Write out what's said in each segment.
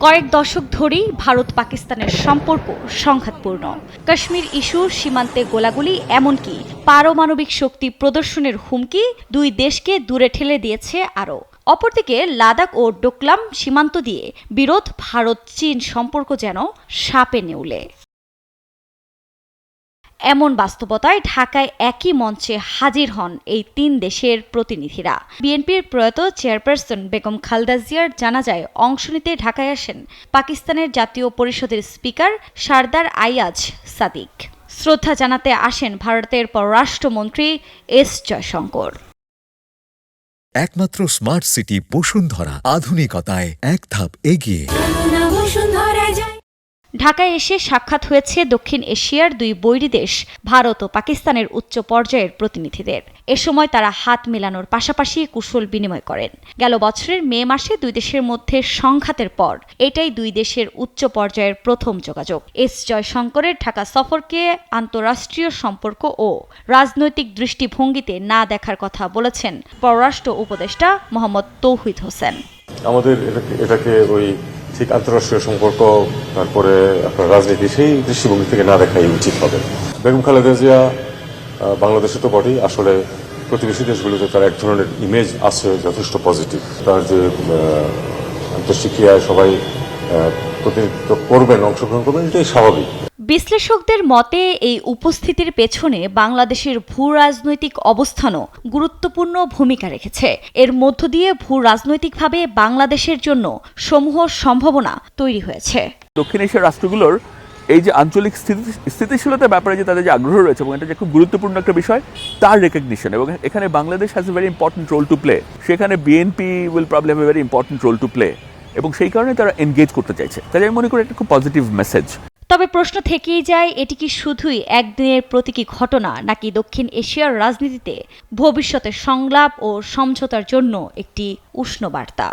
কয়েক দশক ধরেই ভারত পাকিস্তানের সম্পর্ক সংঘাতপূর্ণ। কাশ্মীর ইস্যু, সীমান্তে গোলাগুলি, এমনকি পারমাণবিক শক্তি প্রদর্শনের হুমকি দুই দেশকে দূরে ঠেলে দিয়েছে আরও। অপরদিকে লাদাখ ও ডোকলাম সীমান্ত দিয়ে বিরোধ, ভারত চীন সম্পর্ক যেন সাপে নেউলে। এমন বাস্তবতায় ঢাকায় একই মঞ্চে হাজির হন এই তিন দেশের প্রতিনিধিরা। বিএনপির প্রয়াত চেয়ারপারসন বেগম খালেদা জিয়ার জানাজায় অংশ নিতে ঢাকায় আসেন পাকিস্তানের জাতীয় পরিষদের স্পিকার সরদার আইয়াজ সাদিক। শ্রদ্ধা জানাতে আসেন ভারতের পররাষ্ট্রমন্ত্রী এস জয়শঙ্কর। একমাত্র স্মার্ট সিটি বসুন্ধরা, আধুনিকতায় এক ধাপ এগিয়ে। ঢাকায় এসে সাক্ষাৎ হয়েছে দক্ষিণ এশিয়ার দুই বৈরী দেশ ভারত ও পাকিস্তানের উচ্চ পর্যায়ের প্রতিনিধিদের। এ সময় তারা হাত মেলানোর পাশাপাশি কুশল বিনিময় করেন। গেল বছরের মে মাসে দুই দেশের মধ্যে সংঘাতের পর এটাই দুই দেশের উচ্চ পর্যায়ের প্রথম যোগাযোগ। এস জয়শঙ্করের ঢাকা সফরকে আন্তঃরাষ্ট্রীয় সম্পর্ক ও রাজনৈতিক দৃষ্টিভঙ্গিতে না দেখার কথা বলেছেন পররাষ্ট্র উপদেষ্টা মোহাম্মদ তৌহিদ হোসেন। আমাদের এটাকে ওই ঠিক আন্তঃরাষ্ট্রীয় সম্পর্ক, তারপরে আপনার রাজনীতি, সেই দৃষ্টিভঙ্গি থেকে না দেখাই উচিত হবে। বেগম খালেদা জিয়া বাংলাদেশে তো বটেই, আসলে প্রতিবেশী দেশগুলোতে তার এক ধরনের ইমেজ আছে যথেষ্ট পজিটিভ। তার যে আন্তঃশিক্ষায় সবাই প্রতিনিধিত্ব করবেন, অংশগ্রহণ করবেন, এটাই স্বাভাবিক। বিশ্লেষকদের মতে এই উপস্থিতির পেছনে বাংলাদেশের ভূ রাজনৈতিক অবস্থানও গুরুত্বপূর্ণ ভূমিকা রেখেছে। এর মধ্য দিয়ে ভূ রাজনৈতিকভাবে বাংলাদেশের জন্য সমূহ সম্ভাবনা তৈরি হয়েছে। দক্ষিণ এশিয়ার রাষ্ট্রগুলোর এই যে আঞ্চলিক স্থিতিশীলতার ব্যাপারে যে তাদের যে আগ্রহ রয়েছে এবং এটা যে খুব গুরুত্বপূর্ণ একটা বিষয়, তার রেকগনিশন, এবং এখানে Bangladesh has a very important role to play. সেখানে BNP will probably have a very important role to play, এবং সেই কারণে তারা এনগেজ করতে চাইছে। তাই আমি মনে করি একটা খুব পজিটিভ মেসেজ। তবে প্রশ্ন থেকেই যায়, এটি কি শুধুই একদিনের প্রতীকী ঘটনা, নাকি দক্ষিণ এশিয়ার রাজনীতিতে ভবিষ্যতের সংলাপ ও সমঝোতার জন্য একটি উষ্ণ বার্তা?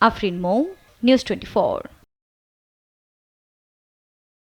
আফরিন মৌ, নিউজ 24।